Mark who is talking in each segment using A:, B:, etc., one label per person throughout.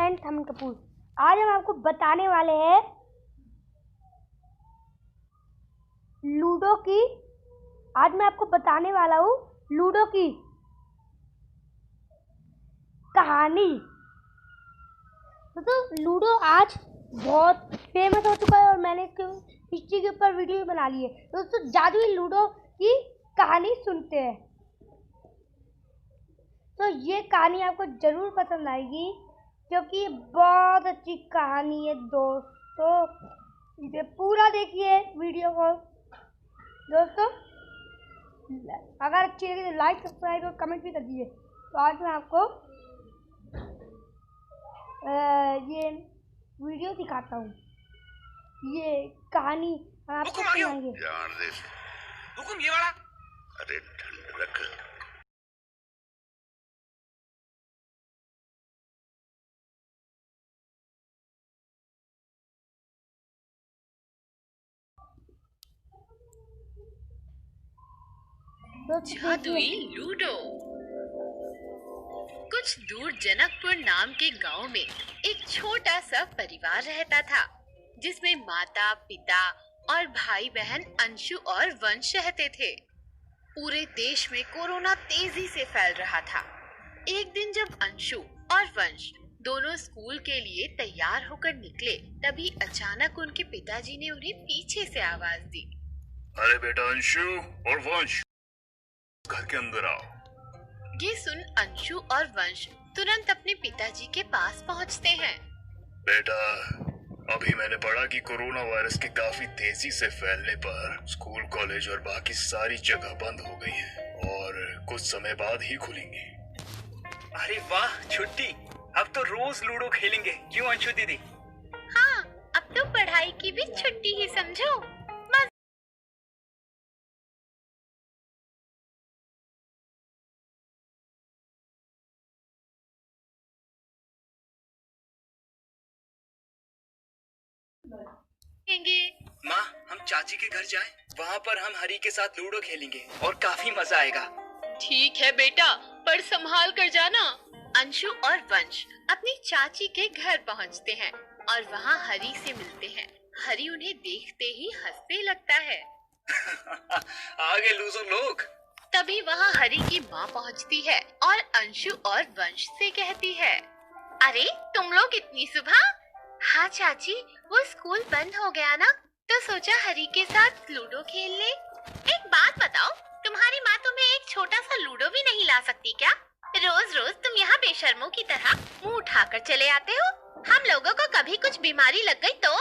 A: And Thaman Kapoor. आज हम आपको बताने वाले हैं लूडो की। आज मैं आपको बताने वाला हूँ लूडो की कहानी। दोस्तों लूडो आज बहुत फेमस हो चुका है और मैंने इसके हिस्ट्री के ऊपर वीडियो बना ली है। दोस्तों जादुई लूडो की कहानी सुनते हैं तो ये कहानी आपको जरूर पसंद आएगी क्योंकि बहुत अच्छी कहानी है दोस्तों। इसे पूरा देखिए वीडियो को दोस्तों। अगर अच्छी लगे तो लाइक सब्सक्राइब और कमेंट भी कर दीजिए। तो आज मैं आपको ये वीडियो दिखाता हूँ, ये कहानी हम आपको सुनाएंगे।
B: हुकुम ये वाला। अरे ठंड रख।
C: जादुई लूडो। कुछ दूर जनकपुर नाम के गांव में एक छोटा सा परिवार रहता था जिसमें माता पिता और भाई बहन अंशु और वंश रहते थे। पूरे देश में कोरोना तेजी से फैल रहा था। एक दिन जब अंशु और वंश दोनों स्कूल के लिए तैयार होकर निकले तभी अचानक उनके पिताजी ने उन्हें पीछे से आवाज दी।
B: अरे बेटा अंशु और वंश, घर के अंदर आओ।
C: ये सुन अंशु और वंश तुरंत अपने पिताजी के पास पहुंचते हैं।
B: बेटा, अभी मैंने पढ़ा कि कोरोना वायरस के काफी तेजी से फैलने पर स्कूल कॉलेज और बाकी सारी जगह बंद हो गई हैं और कुछ समय बाद ही खुलेंगी।
D: अरे वाह छुट्टी, अब तो रोज लूडो खेलेंगे, क्यों अंशु दीदी?
C: हाँ, अब तो पढ़ाई की भी छुट्टी ही समझो।
D: माँ, हम चाची के घर जाएं, वहाँ पर हम हरी के साथ लूडो खेलेंगे और काफी मजा आएगा।
C: ठीक है बेटा, पर संभाल कर जाना। अंशु और वंश अपनी चाची के घर पहुँचते हैं और वहाँ हरी से मिलते हैं। हरी उन्हें देखते ही हंसने लगता है।
D: आगे लूजर लोग।
C: तभी वहाँ हरी की माँ पहुँचती है और अंशु और वंश से कहती है, अरे तुम लोग इतनी सुबह? हाँ चाची, वो स्कूल बंद हो गया ना, तो सोचा हरी के साथ लूडो खेल ले। एक बात बताओ, तुम्हारी माँ तुम्हें एक छोटा सा लूडो भी नहीं ला सकती क्या? रोज रोज तुम यहाँ बेशर्मों की तरह मुंह उठाकर चले आते हो। हम लोगों को कभी कुछ बीमारी लग गई तो?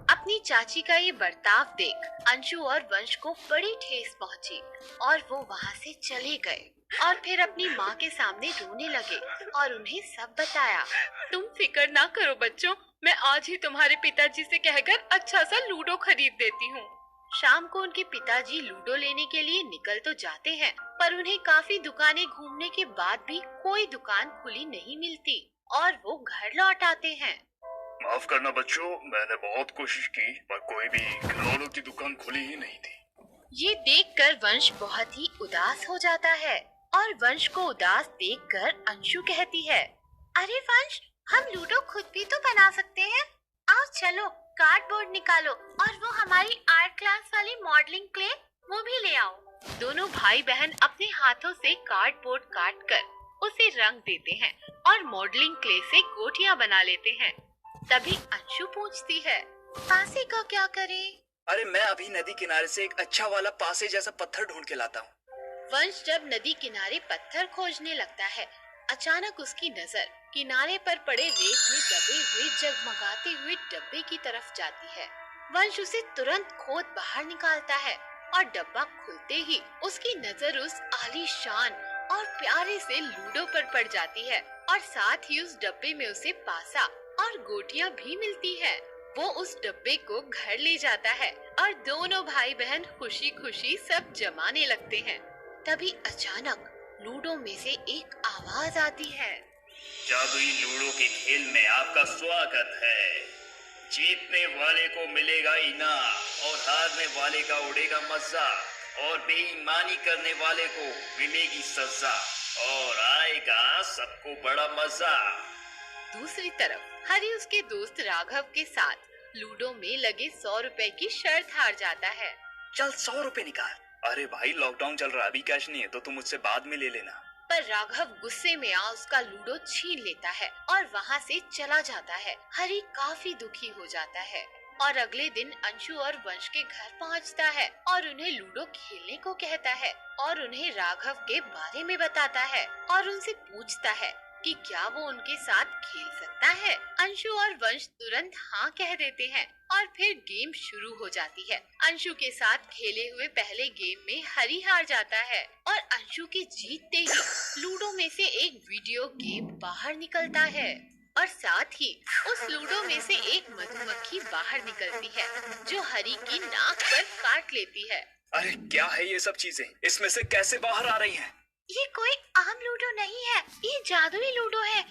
C: अपनी चाची का ये बर्ताव देख अंशु और वंश को बड़ी ठेस पहुँची और वो वहाँ से चले गए और फिर अपनी माँ के सामने रोने लगे और उन्हें सब बताया। तुम फिक्र ना करो बच्चों, मैं आज ही तुम्हारे पिताजी से कहकर अच्छा सा लूडो खरीद देती हूँ। शाम को उनके पिताजी लूडो लेने के लिए निकल तो जाते हैं पर उन्हें काफी दुकानें घूमने के बाद भी कोई दुकान खुली नहीं मिलती और वो घर लौट आते हैं।
B: माफ करना बच्चों, मैंने बहुत कोशिश की पर कोई भी खिलौनों की दुकान खुली ही नहीं थी।
C: ये देखकर वंश बहुत ही उदास हो जाता है और वंश को उदास देखकर अंशु कहती है, अरे वंश, हम लूडो खुद भी तो बना सकते हैं। आओ चलो कार्डबोर्ड निकालो और वो हमारी आर्ट क्लास वाली मॉडलिंग क्ले वो भी ले आओ। दोनों भाई बहन अपने हाथों से कार्डबोर्ड काट कर उसे रंग देते हैं और मॉडलिंग क्ले से गोटियां बना लेते हैं। तभी अंशु पूछती है, पासे का क्या करें?
D: अरे मैं अभी नदी किनारे से एक अच्छा वाला पासे जैसा पत्थर ढूंढ के लाता हूँ।
C: वंश जब नदी किनारे पत्थर खोजने लगता है, अचानक उसकी नजर किनारे पर पड़े रेत में दबे हुए जगमगाते हुए डब्बे की तरफ जाती है। वंश उसे तुरंत खोद बाहर निकालता है और डब्बा खुलते ही उसकी नजर उस आलीशान और प्यारे से लूडो पर पड़ जाती है और साथ ही उस डब्बे में उसे पासा और गोटियां भी मिलती है। वो उस डब्बे को घर ले जाता है और दोनों भाई बहन खुशी खुशी सब जमाने लगते हैं। तभी अचानक लूडो में से एक आवाज आती है,
B: जादुई लूडो के खेल में आपका स्वागत है। जीतने वाले को मिलेगा इनाम और हारने वाले का उड़ेगा मजा और बेईमानी करने वाले को मिलेगी सजा और आएगा सबको बड़ा मजा।
C: दूसरी तरफ हरी उसके दोस्त राघव के साथ लूडो में लगे 100 रुपए की शर्त हार जाता है।
D: चल 100 रुपए निकाल।
B: अरे भाई लॉकडाउन चल रहा है, अभी कैश नहीं है तो तुम मुझसे बाद में ले लेना।
C: पर राघव गुस्से में आ उसका लूडो छीन लेता है और वहाँ से चला जाता है। हरी काफी दुखी हो जाता है और अगले दिन अंशु और वंश के घर पहुँचता है और उन्हें लूडो खेलने को कहता है और उन्हें राघव के बारे में बताता है और उनसे पूछता है कि क्या वो उनके साथ खेल सकता है। अंशु और वंश तुरंत हाँ कह देते हैं और फिर गेम शुरू हो जाती है। अंशु के साथ खेले हुए पहले गेम में हरी हार जाता है और अंशु के जीतते ही लूडो में से एक वीडियो गेम बाहर निकलता है और साथ ही उस लूडो में से एक मधुमक्खी बाहर निकलती है जो हरी की नाक पर काट लेती है।
B: अरे क्या है ये सब चीजें, इसमें से कैसे बाहर आ रही हैं?
C: ये कोई आम लूडो नहीं है, ये जादुई लूडो है।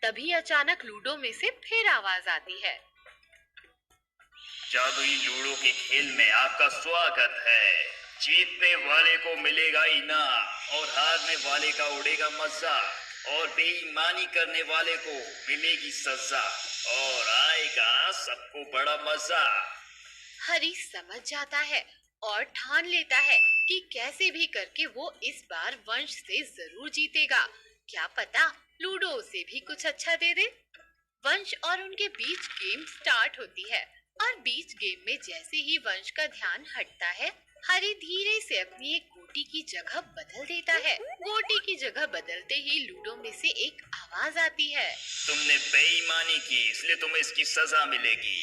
C: तभी अचानक लूडो में से फिर आवाज आती है।
B: जादुई लूडो के खेल में आपका स्वागत है। जीतने वाले को मिलेगा इनाम और हारने वाले का उड़ेगा मजा और बेईमानी करने वाले को मिलेगी सजा और आएगा सबको बड़ा मजा।
C: हरी समझ जाता है और ठान लेता है कि कैसे भी करके वो इस बार वंश से जरूर जीतेगा। क्या पता लूडो उसे भी कुछ अच्छा दे दे। वंश और उनके बीच गेम स्टार्ट होती है और बीच गेम में जैसे ही वंश का ध्यान हटता है हरी धीरे से अपनी एक गोटी की जगह बदल देता है। गोटी की जगह बदलते ही लूडो में से एक आवाज आती है,
B: तुमने बेईमानी की इसलिए तुम्हें इसकी सजा मिलेगी।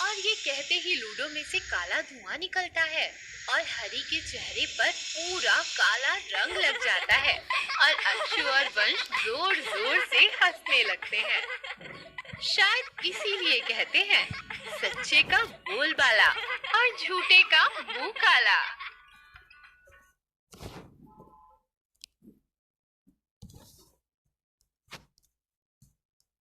C: और ये कहते ही लूडो में से काला धुआं निकलता है और हरी के चेहरे पर पूरा काला रंग लग जाता है और अंशु और वंश जोर जोर से हंसने लगते हैं। शायद इसीलिए कहते हैं सच्चे का बोलबाला और झूठे का मुंह काला।